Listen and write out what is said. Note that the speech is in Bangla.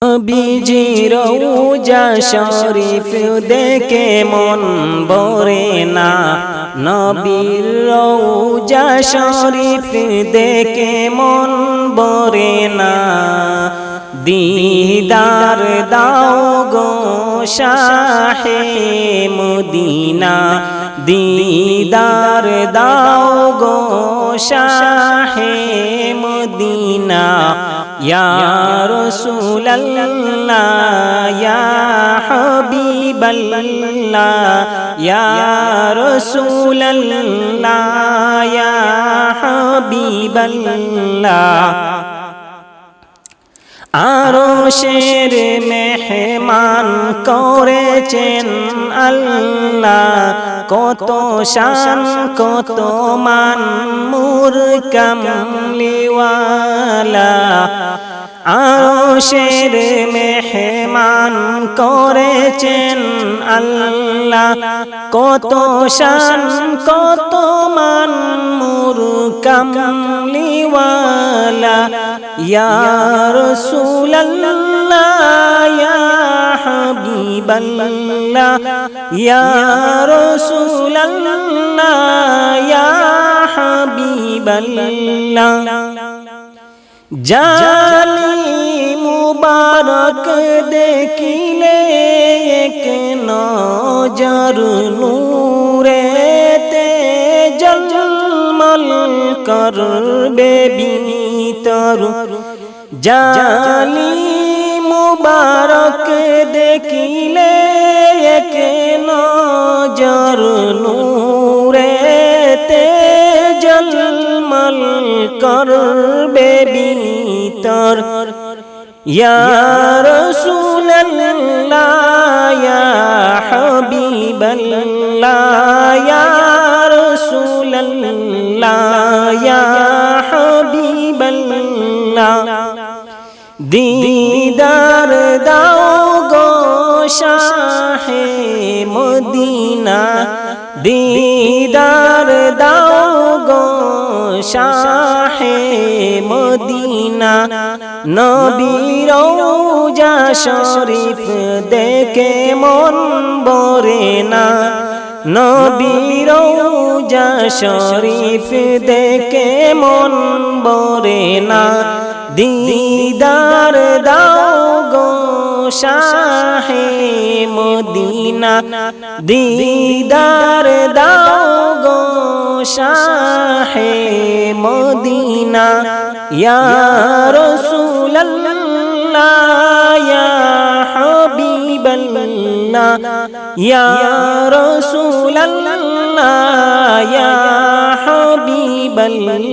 নবীজি রওজা শরীফ দেখে মন ভরে না, নবীর রওজা শরীফ দেখে মন ভরে না। দিদার দাও গো শাহে মদিনা, দিদার দাও গো শাহে মদিনা। ইয়া রাসূলুল্লাহ ইয়া হাবিবাল্লাহ, ইয়া রাসূলুল্লাহ ইয়া হাবিবাল্লাহ। আরশের মেহমান করেছেন আল্লাহ, কত শান কত মান মুর কামলিওয়ালা। আরশের মেহমান করেছেন আল্লাহ, কত শান কত মান মুর কামলিওয়ালা। ইয়া রাসূলুল্লাহ ইয়া হাবিবাল্লাহ, ইয়া রাসূলুল্লাহ ইয়া হাবিবাল্লাহ। জালি মুবারক দেখিলে এক নজর নূরেতে জলমল করবে ভিতর। জালি মুবারক দেখিলে এক নজর নূরেতে জলমল করবে ভিতর। ইয়া রাসূলুল্লাহ ইয়া হাবিবাল্লাহ, ইয়া রাসূলুল্লাহ ইয়া হাবিবাল্লাহ। দিদার দাও গো শাহে মদিনা, দিদার দাও গো শাহে মদিনা। নবীর রওজা শরীফ দেখে মন ভরে না, নবীর রওজা শরীফ দেখে মন ভরে না। দিদার দাও গো শাহে মদিনা, দিদার দাও গো শাহে মদিনা। ইয়া রাসূলুল্লাহ ইয়া হাবিবাল্লাহ, ইয়া রাসূলুল্লাহ ইয়া হাবিবাল্লাহ।